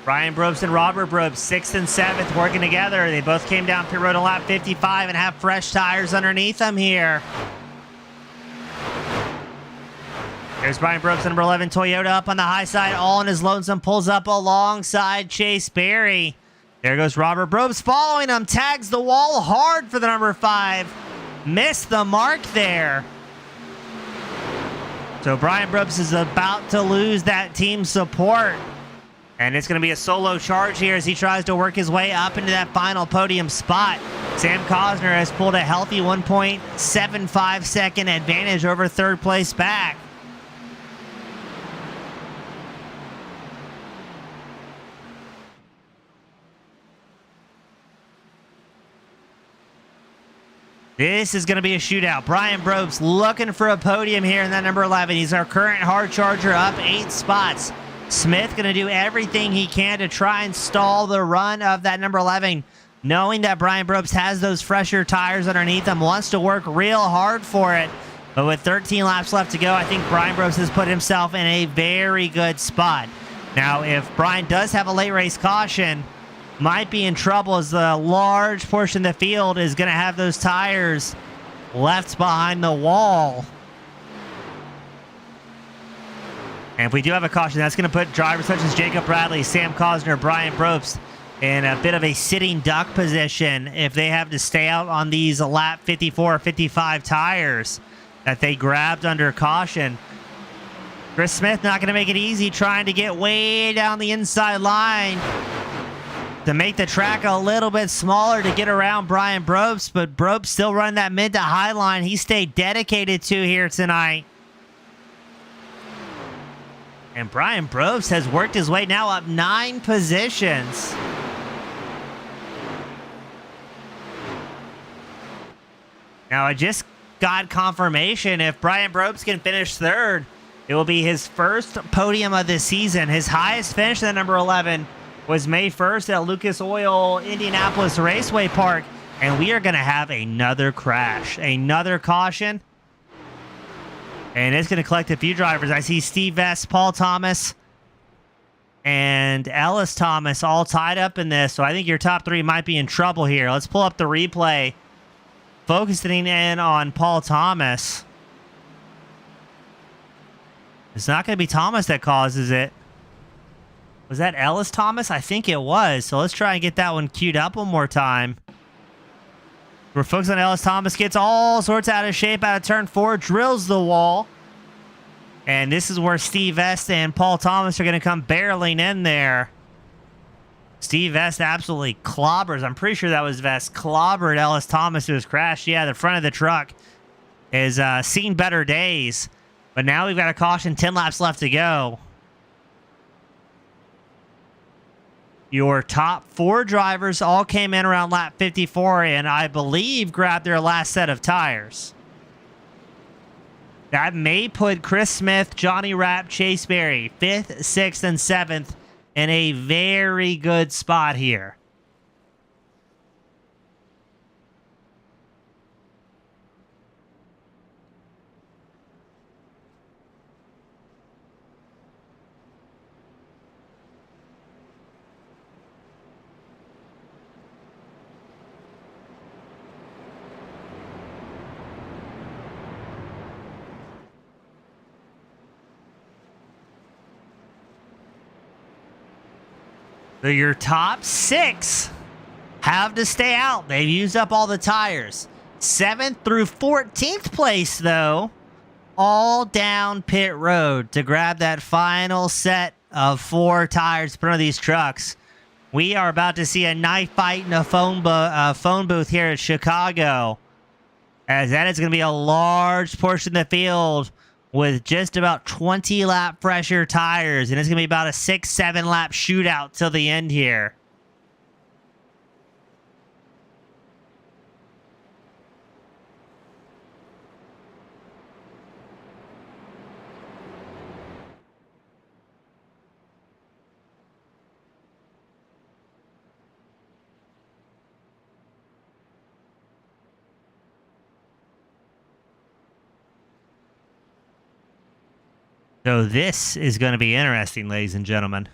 Brian Probst and Robert Probst, 6th and 7th, working together. They both came down pit road on lap 55 and have fresh tires underneath them here. There's Brian Probst, number 11 Toyota up on the high side, all in his lonesome, pulls up alongside Chase Berry. There goes Robert Probst following him, tags the wall hard for the number 5. Missed the mark there. So Brian Probst is about to lose that team support. And it's going to be a solo charge here as he tries to work his way up into that final podium spot. Sam Cosner has pulled a healthy 1.75 second advantage over third place back. This is going to be a shootout. Brian Brobst looking for a podium here in that number 11. He's our current hard charger, up 8 spots. Smith going to do everything he can to try and stall the run of that number 11, knowing that Brian Brobst has those fresher tires underneath him, wants to work real hard for it. But with 13 laps left to go, I think Brian Brobst has put himself in a very good spot. Now, if Brian does have a late race caution, might be in trouble as the large portion of the field is going to have those tires left behind the wall. And if we do have a caution, that's going to put drivers such as Jacob Bradley, Sam Cosner, Brian Brobst in a bit of a sitting duck position if they have to stay out on these lap 54 or 55 tires that they grabbed under caution. Chris Smith not going to make it easy, trying to get way down the inside line to make the track a little bit smaller to get around Brian Brobst, but Brobst still running that mid to high line he stayed dedicated to here tonight. And Brian Brobst has worked his way now up 9 positions. Now I just got confirmation if Brian Brobst can finish third, it will be his first podium of the season. His highest finish at number 11 was May 1st at Lucas Oil Indianapolis Raceway Park, and we are going to have another crash, another caution, and it's going to collect a few drivers. I see Steve Vest, Paul Thomas, and Ellis Thomas all tied up in this, so I think your top 3 might be in trouble here. Let's pull up the replay, focusing in on Paul Thomas. It's not going to be Thomas that causes it. Was that Ellis Thomas? I think it was. So let's try and get that one queued up one more time. We're focused on Ellis Thomas. Gets all sorts out of shape out of turn 4. Drills the wall. And this is where Steve Vest and Paul Thomas are going to come barreling in there. Steve Vest absolutely clobbers. I'm pretty sure that was Vest. Clobbered Ellis Thomas who was crashed. Yeah, the front of the truck is seen better days. But now we've got a caution. 10 laps left to go. Your top 4 drivers all came in around lap 54 and I believe grabbed their last set of tires. That may put Chris Smith, Johnny Rapp, Chase Berry, 5th, 6th, and 7th in a very good spot here. So your top 6 have to stay out. They've used up all the tires. 7th through 14th place, though, all down pit road to grab that final set of 4 tires to put on these trucks. We are about to see a knife fight in a phone booth here at Chicago, as that is going to be a large portion of the field with just about 20 lap fresher tires, and it's going to be about a 6-7 lap shootout till the end here. So this is going to be interesting, ladies and gentlemen.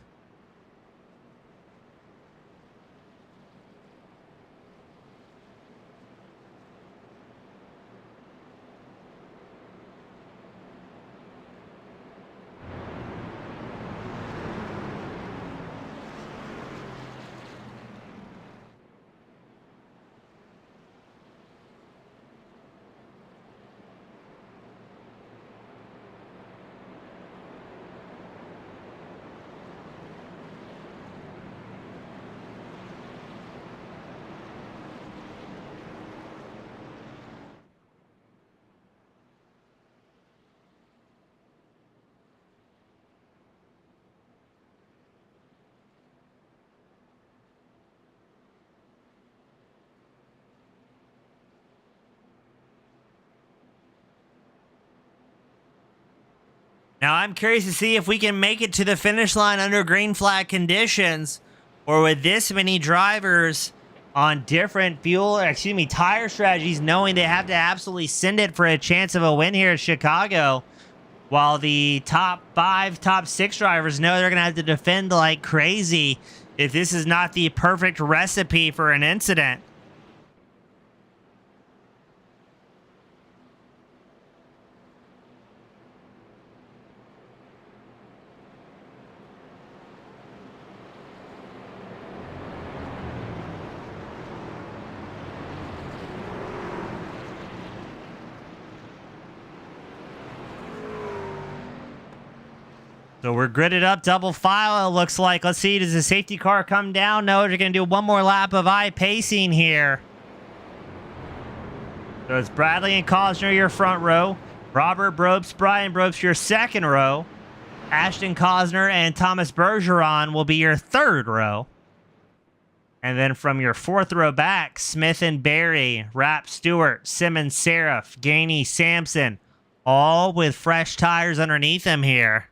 Now, I'm curious to see if we can make it to the finish line under green flag conditions, or with this many drivers on different tire strategies, knowing they have to absolutely send it for a chance of a win here at Chicago, while the top 5, top 6 drivers know they're going to have to defend like crazy if this is not the perfect recipe for an incident. So we're gridded up, double file, it looks like. Let's see, does the safety car come down? No, they're going to do one more lap of I-pacing here. So it's Bradley and Cosner, your front row. Robert Brobst, Brian Brobst, your second row. Ashton Cosner and Thomas Bergeron will be your third row. And then from your fourth row back, Smith and Barry, Rapp Stewart, Simmons Seraph, Gainey Sampson, all with fresh tires underneath them here.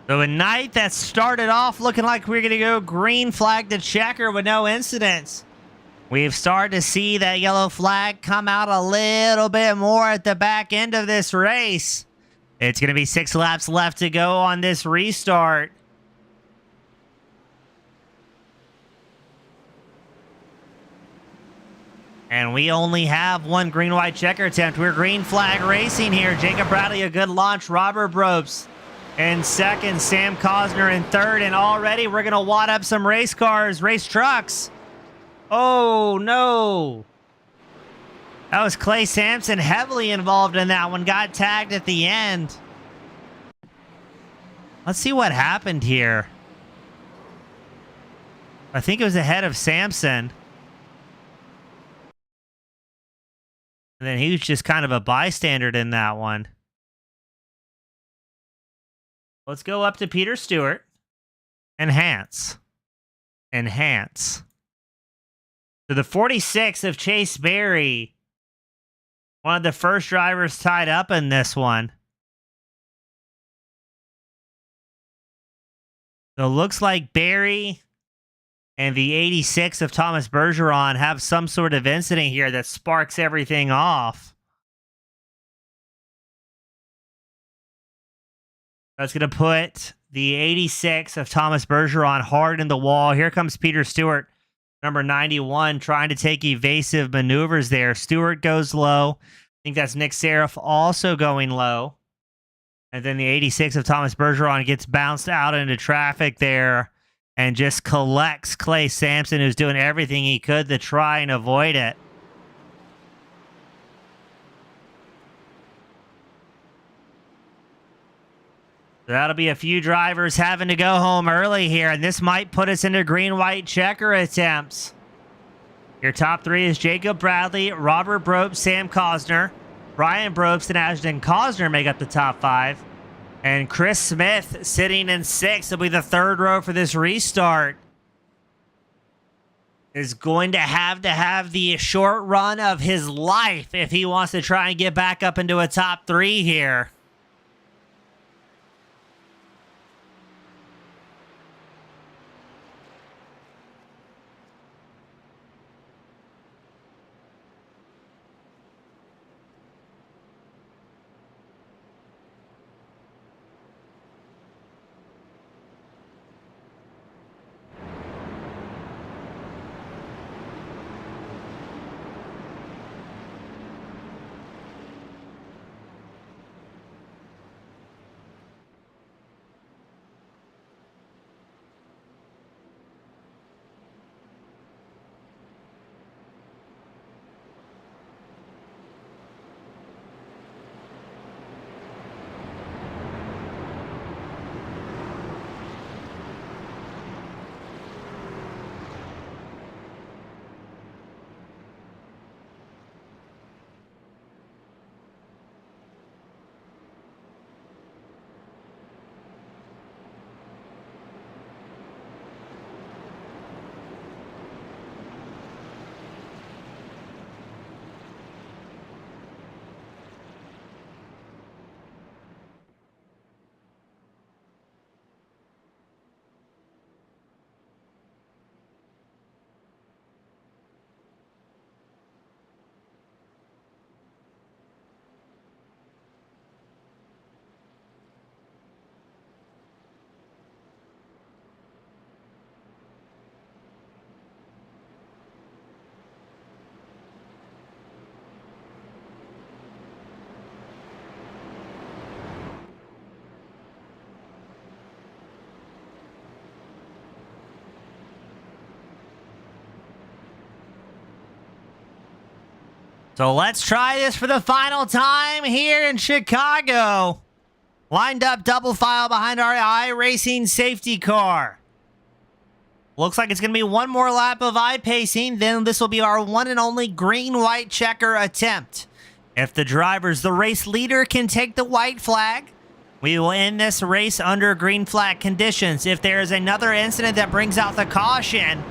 So a night that started off looking like we're going to go green flag to checker with no incidents. We've started to see that yellow flag come out a little bit more at the back end of this race. It's going to be 6 laps left to go on this restart. And we only have one green-white checker attempt. We're green flag racing here. Jacob Bradley, a good launch. Robert Brobst in second, Sam Cosner in third, and already we're going to wad up some race cars, race trucks. Oh, no. That was Clay Sampson heavily involved in that one, got tagged at the end. Let's see what happened here. I think it was ahead of Sampson. And then he was just kind of a bystander in that one. Let's go up to Peter Stewart. Enhance. Enhance. So the 46 of Chase Berry. One of the first drivers tied up in this one. So it looks like Berry and the 86 of Thomas Bergeron have some sort of incident here that sparks everything off. That's going to put the 86 of Thomas Bergeron hard in the wall. Here comes Peter Stewart, number 91, trying to take evasive maneuvers there. Stewart goes low. I think that's Nick Seraph also going low. And then the 86 of Thomas Bergeron gets bounced out into traffic there and just collects Clay Sampson, who's doing everything he could to try and avoid it. That'll be a few drivers having to go home early here, and this might put us into green-white checker attempts. Your top 3 is Jacob Bradley, Robert Brobst, Sam Cosner. Brian Brobst and Ashton Cosner make up the top 5. And Chris Smith sitting in 6th will be the third row for this restart. Is going to have the short run of his life if he wants to try and get back up into a top 3 here. So let's try this for the final time here in Chicago. Lined up double file behind our iRacing safety car. Looks like it's going to be one more lap of iPacing, then this will be our one and only green-white checker attempt. If the drivers, the race leader, can take the white flag, we will end this race under green flag conditions. If there is another incident that brings out the caution,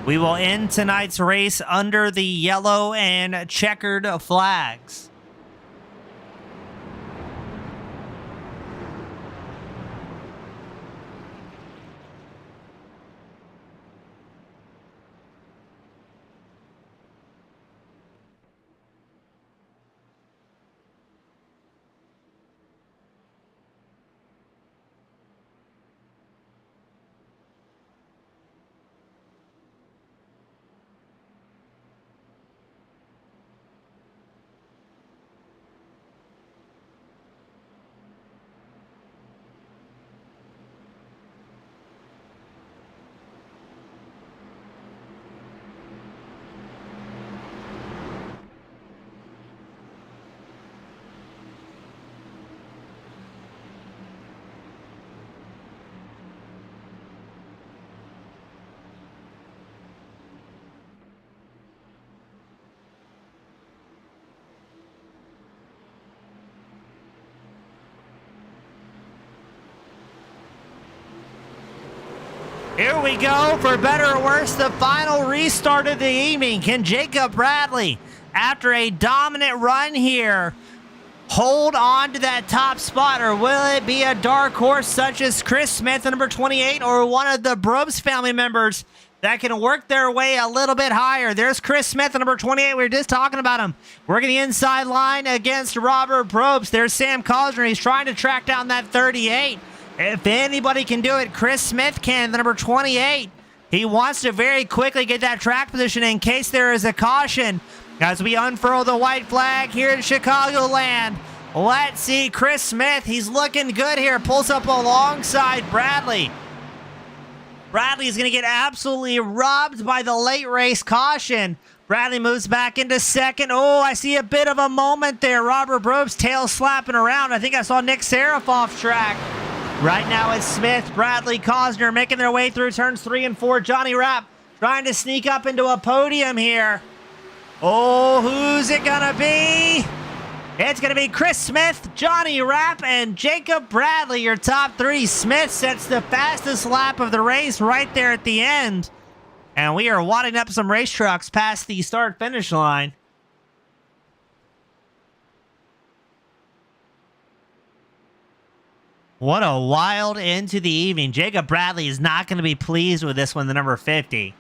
we will end tonight's race under the yellow and checkered flags. Here we go, for better or worse, the final restart of the evening. Can Jacob Bradley, after a dominant run here, hold on to that top spot, or will it be a dark horse such as Chris Smith, number 28, or one of the Brobst family members that can work their way a little bit higher? There's Chris Smith, number 28. We were just talking about him. Working the inside line against Robert Brobst. There's Sam Cosner. He's trying to track down that 38. If anybody can do it, Chris Smith can, the number 28. He wants to very quickly get that track position in case there is a caution as we unfurl the white flag here in Chicagoland. Let's see Chris Smith. He's looking good here. Pulls up alongside Bradley. Bradley is going to get absolutely robbed by the late race caution. Bradley moves back into second. Oh, I see a bit of a moment there. Robert Brobst tail slapping around. I think I saw Nick Seraph off track. Right now it's Smith, Bradley, Cosner making their way through turns 3 and 4. Johnny Rapp trying to sneak up into a podium here. Oh, who's it gonna be? It's gonna be Chris Smith, Johnny Rapp, and Jacob Bradley, your top three. Smith sets the fastest lap of the race right there at the end. And we are wadding up some race trucks past the start-finish line. What a wild end to the evening. Jacob Bradley is not going to be pleased with this one, the number 50.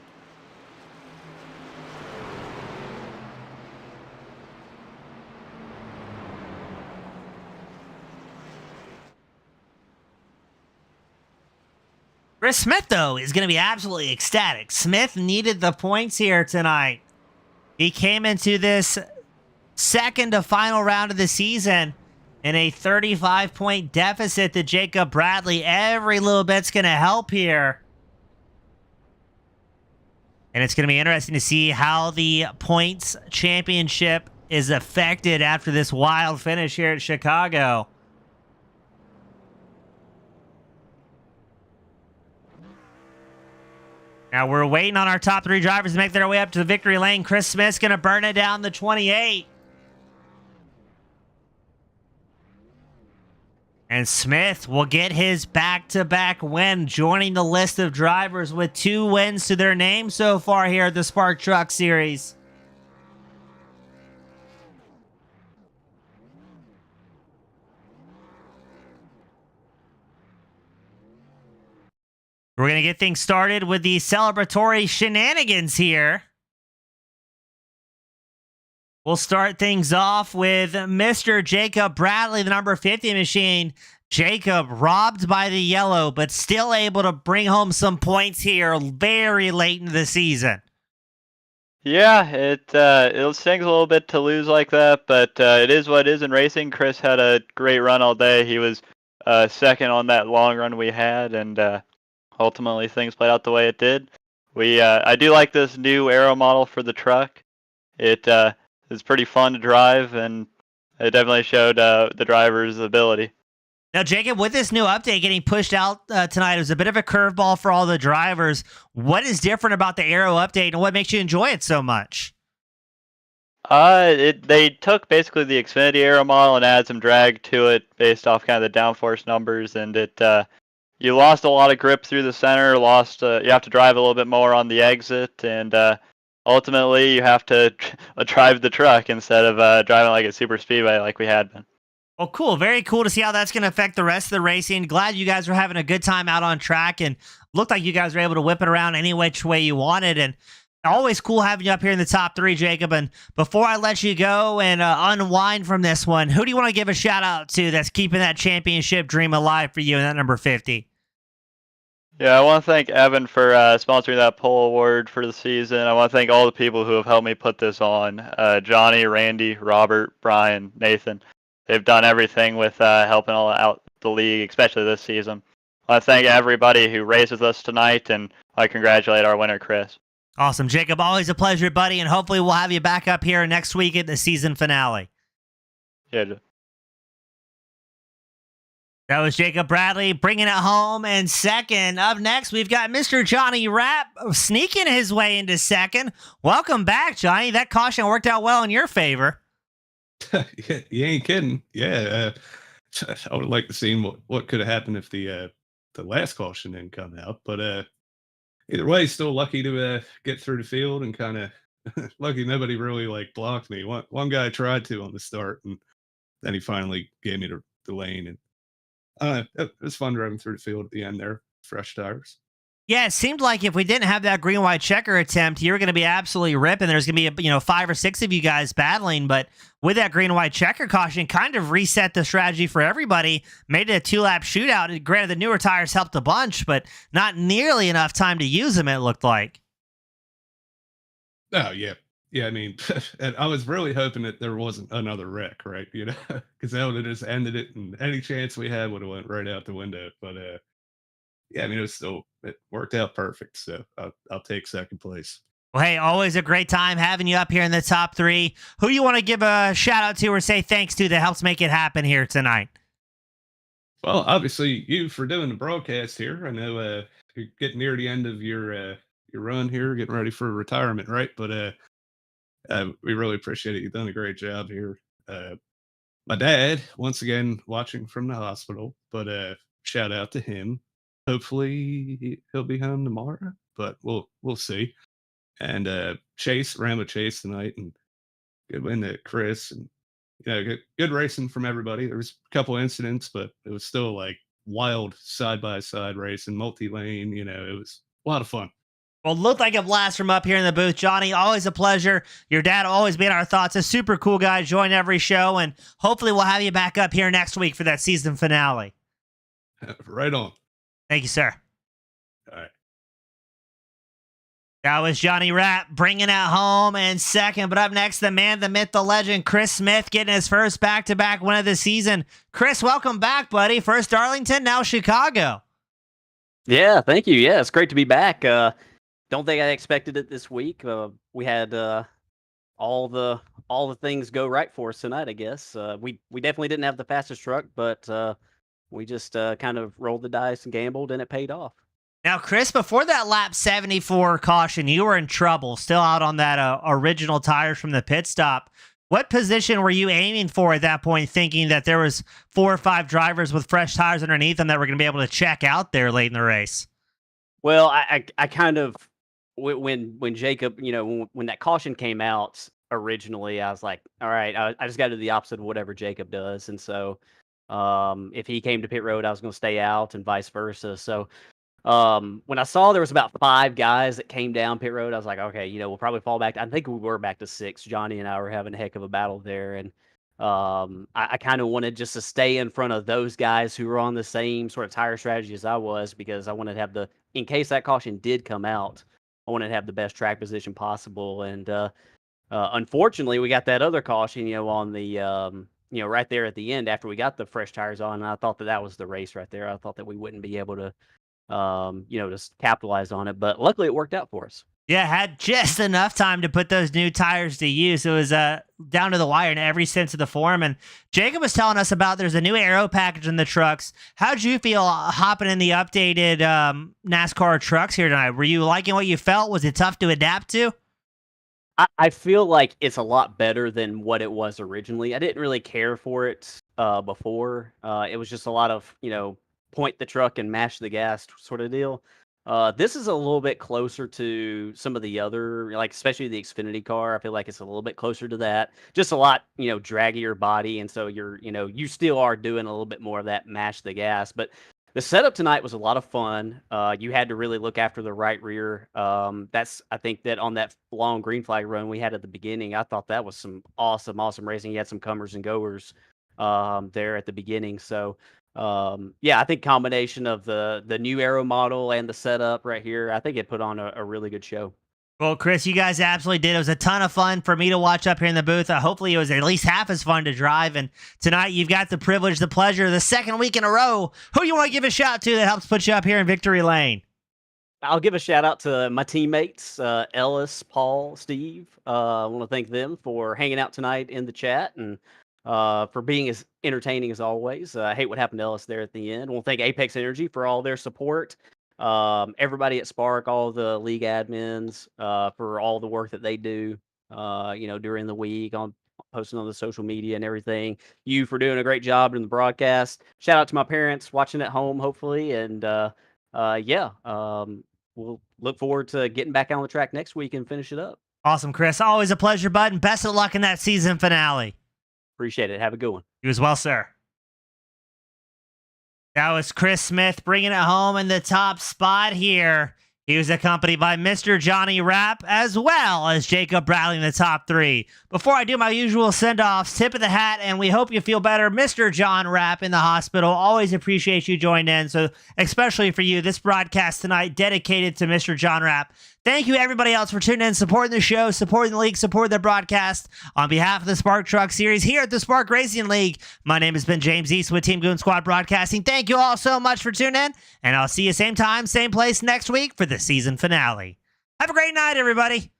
Chris Smith, though, is going to be absolutely ecstatic. Smith needed the points here tonight. He came into this second to final round of the season in a 35-point deficit to Jacob Bradley. Every little bit's going to help here. And it's going to be interesting to see how the points championship is affected after this wild finish here at Chicago. Now we're waiting on our top three drivers to make their way up to the victory lane. Chris Smith's going to burn it down the 28. And Smith will get his back-to-back win, joining the list of drivers with 2 wins to their name so far here at the Spark Truck Series. We're going to get things started with the celebratory shenanigans here. We'll start things off with Mr. Jacob Bradley, the number 50 machine. Jacob robbed by the yellow, but still able to bring home some points here very late in the season. Yeah, it stings a little bit to lose like that, but it is what it is in racing. Chris had a great run all day. He was second on that long run we had, and ultimately things played out the way it did. I do like this new aero model for the truck. It was pretty fun to drive, and it definitely showed the driver's ability. Now, Jacob, with this new update getting pushed out tonight, it was a bit of a curveball for all the drivers. What is different about the Aero update, and what makes you enjoy it so much? They took basically the Xfinity Aero model and added some drag to it based off kind of the downforce numbers, and you lost a lot of grip through the center. You have to drive a little bit more on the exit, and ultimately you have to drive the truck instead of driving like a super speedway like we had been. Well, cool. Very cool to see how that's going to affect the rest of the racing. Glad you guys were having a good time out on track, and looked like you guys were able to whip it around any which way you wanted. And always cool having you up here in the top 3, Jacob. And before I let you go and unwind from this one, who do you want to give a shout out to that's keeping that championship dream alive for you in that number 50? Yeah, I want to thank Evan for sponsoring that pole award for the season. I want to thank all the people who have helped me put this on. Johnny, Randy, Robert, Brian, Nathan. They've done everything with helping all out the league, especially this season. I want to thank everybody who raced with us tonight, and I congratulate our winner, Chris. Awesome. Jacob, always a pleasure, buddy, and hopefully we'll have you back up here next week at the season finale. Yeah. That was Jacob Bradley bringing it home. And second, up next, we've got Mr. Johnny Rapp sneaking his way into second. Welcome back, Johnny. That caution worked out well in your favor. You ain't kidding. Yeah, I would like to see what could have happened if the last caution didn't come out. But either way, still lucky to get through the field, and kind of lucky nobody really like blocked me. One guy tried to on the start, and then he finally gave me the lane, and it was fun driving through the field at the end there. Fresh tires. Yeah, it seemed like if we didn't have that green-white checker attempt, you were going to be absolutely ripping. There's going to be 5 or 6 of you guys battling, but with that green-white checker caution, kind of reset the strategy for everybody, made it a 2-lap shootout. Granted, the newer tires helped a bunch, but not nearly enough time to use them, it looked like. Oh, yeah. Yeah, I mean, and I was really hoping that there wasn't another wreck, right? Because that would have just ended it, and any chance we had would have went right out the window. But yeah, I mean, it worked out perfect. So I'll take second place. Well, hey, always a great time having you up here in the top 3. Who do you want to give a shout out to or say thanks to that helps make it happen here tonight? Well, obviously you for doing the broadcast here. I know you're getting near the end of your run here, getting ready for retirement, right? But we really appreciate it. You've done a great job here. My dad, once again, watching from the hospital, but shout out to him. Hopefully he'll be home tomorrow, but we'll see. And Chase, ran with Chase tonight, and good win to Chris, and good racing from everybody. There was a couple incidents, but it was still like wild side by side racing, multi-lane. It was a lot of fun. Well, looked like a blast from up here in the booth. Johnny, always a pleasure. Your dad always be in our thoughts. A super cool guy, join every show, and hopefully we'll have you back up here next week for that season finale. Right on. Thank you, sir. All right. That was Johnny Rapp bringing it home in second. But up next, the man, the myth, the legend, Chris Smith, getting his first back-to-back win of the season. Chris, welcome back, buddy. First Darlington, now Chicago. Yeah, thank you. Yeah, it's great to be back. Don't think I expected it this week. We had all the things go right for us tonight, I guess. We definitely didn't have the fastest truck, but we just kind of rolled the dice and gambled, and it paid off. Now, Chris, before that lap 74 caution, you were in trouble, still out on that original tires from the pit stop. What position were you aiming for at that point, thinking that there was 4 or 5 drivers with fresh tires underneath them that were going to be able to check out there late in the race? Well, I kind of, when Jacob, when that caution came out originally, I was like, all right, I just got to do the opposite of whatever Jacob does. And so if he came to pit road, I was going to stay out, and vice versa. So when I saw there was about 5 guys that came down pit road, I was like, okay, we'll probably fall back. I think we were back to 6. Johnny and I were having a heck of a battle there. And I kind of wanted just to stay in front of those guys who were on the same sort of tire strategy as I was, because I wanted to have in case that caution did come out, I wanted to have the best track position possible. And unfortunately, we got that other caution, on the, right there at the end after we got the fresh tires on. And I thought that was the race right there. I thought that we wouldn't be able to, just capitalize on it. But luckily, it worked out for us. Yeah, had just enough time to put those new tires to use. It was down to the wire in every sense of the form. And Jacob was telling us about there's a new aero package in the trucks. How'd you feel hopping in the updated NASCAR trucks here tonight? Were you liking what you felt? Was it tough to adapt to? I feel like it's a lot better than what it was originally. I didn't really care for it before. It was just a lot of, point the truck and mash the gas sort of deal. This is a little bit closer to some of the other, like especially the Xfinity car. I feel like it's a little bit closer to that. Just a lot, draggier body, and so you still are doing a little bit more of that mash the gas. But the setup tonight was a lot of fun. You had to really look after the right rear. I think that on that long green flag run we had at the beginning, I thought that was some awesome racing. You had some comers and goers there at the beginning. So. I think combination of the new aero model and the setup right here, I think it put on a really good show. Well, Chris, you guys absolutely did. It was a ton of fun for me to watch up here in the booth. Hopefully it was at least half as fun to drive. And tonight you've got the privilege, the pleasure, the second week in a row. Who you want to give a shout to that helps put you up here in victory lane? I'll give a shout out to my teammates, Ellis, Paul, Steve. I want to thank them for hanging out tonight in the chat and for being as entertaining as always. I hate what happened to Ellis there at the end. I want to thank Apex Energy for all their support. Everybody at Spark, all the league admins, for all the work that they do, during the week on posting on the social media and everything. You for doing a great job in the broadcast. Shout out to my parents watching at home, hopefully. And we'll look forward to getting back on the track next week and finish it up. Awesome, Chris. Always a pleasure, bud. And best of luck in that season finale. Appreciate it. Have a good one. You as well, sir. That was Chris Smith bringing it home in the top spot here. He was accompanied by Mr. Johnny Rapp as well as Jacob Bradley in the top three. Before I do my usual send-offs, tip of the hat, and we hope you feel better, Mr. John Rapp in the hospital. Always appreciate you joining in. So especially for you, this broadcast tonight dedicated to Mr. John Rapp. Thank you, everybody else, for tuning in, supporting the show, supporting the league, supporting the broadcast. On behalf of the Spark Truck Series here at the Spark Racing League, my name has been James East with Team Goon Squad Broadcasting. Thank you all so much for tuning in, and I'll see you same time, same place next week for the season finale. Have a great night, everybody.